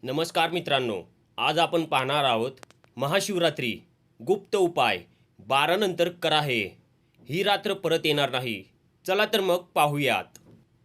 नमस्कार मित्रांनो, आज आपण पाहणार आहोत महाशिवरात्री गुप्त उपाय 12 नंतर करा हे. ही रात्र परत येणार नाही. चला तर मग पाहूयात.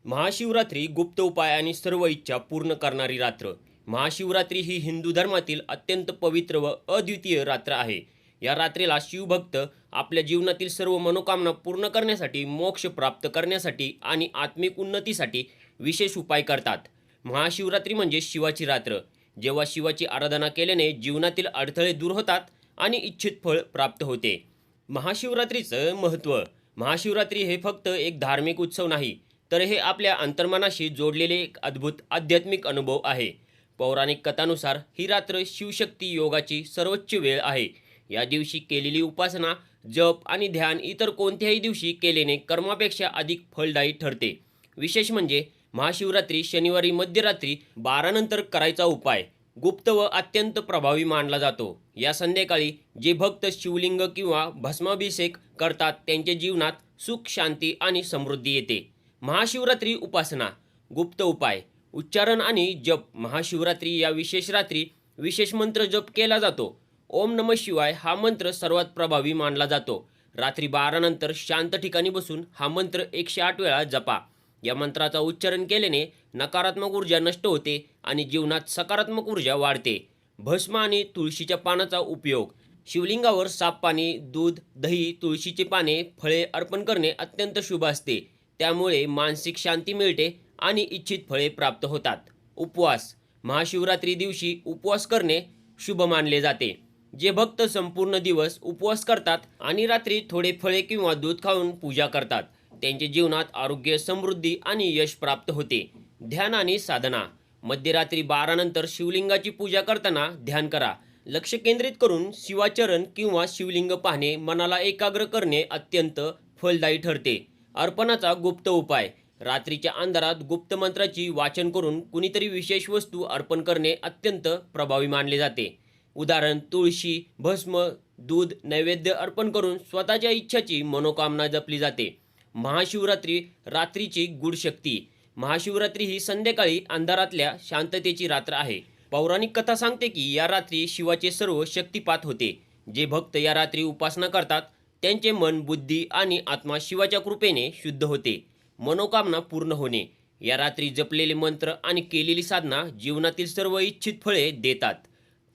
महाशिवरात्री गुप्त उपाय आणि सर्व इच्छा पूर्ण करणारी रात्र. महाशिवरात्री ही हिंदू धर्मातील अत्यंत पवित्र व अद्वितीय रात्र आहे. या रात्रीला शिवभक्त आपल्या जीवनातील सर्व मनोकामना पूर्ण करण्यासाठी, मोक्ष प्राप्त करण्यासाठी आणि आत्मिक उन्नतीसाठी विशेष उपाय करतात. महाशिवरात्री म्हणजे शिवाची रात्र, जेव्हा शिवाची आराधना केल्याने जीवनातील अडथळे दूर होतात आणि इच्छित फळ प्राप्त होते. महाशिवरात्रीचं महत्त्व. महाशिवरात्री हे फक्त एक धार्मिक उत्सव नाही, तर हे आपल्या अंतर्मनाशी जोडलेले एक अद्भुत आध्यात्मिक अनुभव आहे. पौराणिक कथानुसार ही रात्र शिवशक्ती योगाची सर्वोच्च वेळ आहे. या दिवशी केलेली उपासना, जप आणि ध्यान इतर कोणत्याही दिवशी केल्याने कर्मापेक्षा अधिक फलदायी ठरते. विशेष म्हणजे महाशिवरात्री शनिवारी मध्यरात्री 12 नंतर करायचा उपाय गुप्त व अत्यंत प्रभावी मानला जातो. या संध्याकाळी जे भक्त शिवलिंग किंवा भस्माभिषेक करतात त्यांच्या जीवनात सुख, शांती आणि समृद्धी येते. महाशिवरात्री उपासना. गुप्त उपाय, उच्चारण आणि जप. महाशिवरात्री या विशेष रात्री विशेष मंत्र जप केला जातो. ओम नमः शिवाय हा मंत्र सर्वात प्रभावी मानला जातो. रात्री 12 नंतर शांत ठिकाणी बसून हा मंत्र 108 वेळा जपा. या मंत्राचा उच्चारण केल्याने नकारात्मक ऊर्जा नष्ट होते आणि जीवनात सकारात्मक ऊर्जा वाढते. भस्म आणि तुळशीच्या पानाचा उपयोग. शिवलिंगावर साफ पाणी, दूध, दही, तुळशीची पाने, फळे अर्पण करणे अत्यंत शुभ असते. त्यामुळे मानसिक शांती मिळते आणि इच्छित फळे प्राप्त होतात. उपवास. महाशिवरात्री दिवशी उपवास करणे शुभ मानले जाते. जे भक्त संपूर्ण दिवस उपवास करतात आणि रात्री थोडे फळे किंवा दूध खाऊन पूजा करतात, त्यांच्या जीवनात आरोग्य, समृद्धी आणि यश प्राप्त होते. ध्यान आणि साधना. मध्यरात्री 12 नंतर शिवलिंगाची पूजा करताना ध्यान करा. लक्ष केंद्रित करून शिवाचरण किंवा शिवलिंग पाहणे मनाला एकाग्र करणे अत्यंत फलदायी ठरते. अर्पणाचा गुप्त उपाय. रात्रीच्या अंधारात गुप्त मंत्राची वाचन करून कुणीतरी विशेष वस्तू अर्पण करणे अत्यंत प्रभावी मानले जाते. उदाहरण, तुळशी, भस्म, दूध नैवेद्य अर्पण करून स्वतःच्या इच्छाची मनोकामना जपली जाते. महाशिवरात्री रात्रीची गूढ शक्ती. महाशिवरात्री ही संध्याकाळी अंधारातल्या शांततेची रात्र आहे. पौराणिक कथा सांगते की या रात्री शिवाचे सर्व शक्तिपात होते. जे भक्त या रात्री उपासना करतात त्यांचे मन, बुद्धी आणि आत्मा शिवाच्या कृपेने शुद्ध होते. मनोकामना पूर्ण होणे. या रात्री जपलेले मंत्र आणि केलेली साधना जीवनातील सर्व इच्छित फळे देतात.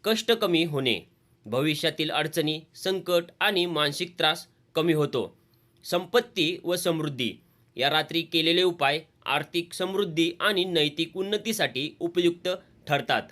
कष्ट कमी होणे. भविष्यातील अडचणी, संकट आणि मानसिक त्रास कमी होतो. संपत्ती व समृद्धी. या रात्री केलेले उपाय आर्थिक समृद्धी आणि नैतिक उन्नतीसाठी उपयुक्त ठरतात.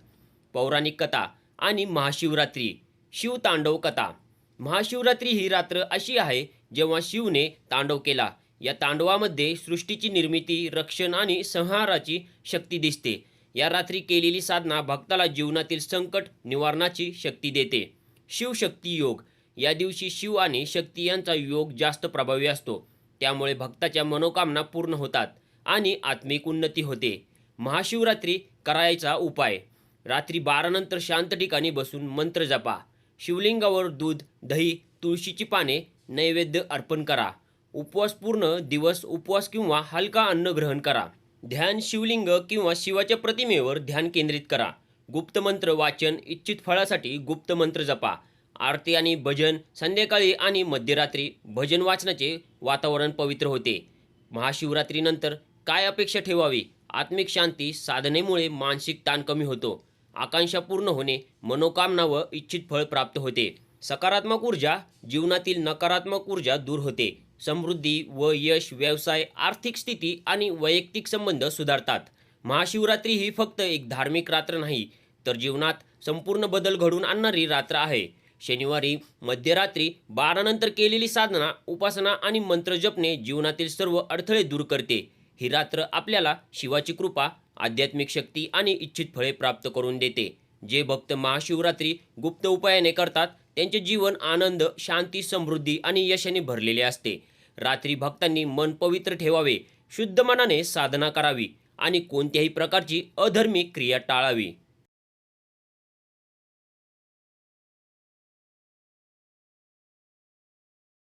पौराणिक कथा आणि महाशिवरात्री. शिवतांडव कथा. महाशिवरात्री ही रात्र अशी आहे जेव्हा शिवने तांडव केला. या तांडवामध्ये सृष्टीची निर्मिती, रक्षण आणि संहाराची शक्ती दिसते. या रात्री केलेली साधना भक्ताला जीवनातील संकट निवारणाची शक्ती देते. शिवशक्ती योग. या दिवशी शिव आणि शक्ती यांचा योग जास्त प्रभावी असतो. त्यामुळे भक्ताच्या मनोकामना पूर्ण होतात आणि आत्मिक उन्नती होते. महाशिवरात्री करायचा उपाय. रात्री 12 नंतर शांत ठिकाणी बसून मंत्र जपा. शिवलिंगावर दूध, दही, तुळशीची पाने नैवेद्य अर्पण करा. उपवास. पूर्ण दिवस उपवास किंवा हलका अन्न ग्रहण करा. ध्यान. शिवलिंग किंवा शिवाच्या प्रतिमेवर ध्यान केंद्रित करा. गुप्त मंत्र वाचन. इच्छित फळासाठी गुप्त मंत्र जपा. आरती आणि भजन. संध्याकाळी आणि मध्यरात्री भजन वाचनाचे वातावरण पवित्र होते. महाशिवरात्रीनंतर काय अपेक्षा ठेवावी. आत्मिक शांती. साधनेमुळे मानसिक ताण कमी होतो. आकांक्षा पूर्ण होणे. मनोकामना व इच्छित फळ प्राप्त होते. सकारात्मक ऊर्जा. जीवनातील नकारात्मक ऊर्जा दूर होते. समृद्धी व यश. व्यवसाय, आर्थिक स्थिती आणि वैयक्तिक संबंध सुधारतात. महाशिवरात्री ही फक्त एक धार्मिक रात्र नाही, तर जीवनात संपूर्ण बदल घडवून आणणारी रात्र आहे. शनिवारी मध्यरात्री 12 नंतर केलेली साधना, उपासना आणि मंत्र जपणे जीवनातील सर्व अडथळे दूर करते. ही रात्र आपल्याला शिवाची कृपा, आध्यात्मिक शक्ती आणि इच्छित फळे प्राप्त करून देते. जे भक्त महाशिवरात्री गुप्त उपायाने करतात त्यांचे जीवन आनंद, शांती, समृद्धी आणि यशाने भरलेले असते. रात्री भक्तांनी मन पवित्र ठेवावे, शुद्ध मनाने साधना करावी आणि कोणत्याही प्रकारची अधार्मिक क्रिया टाळावी.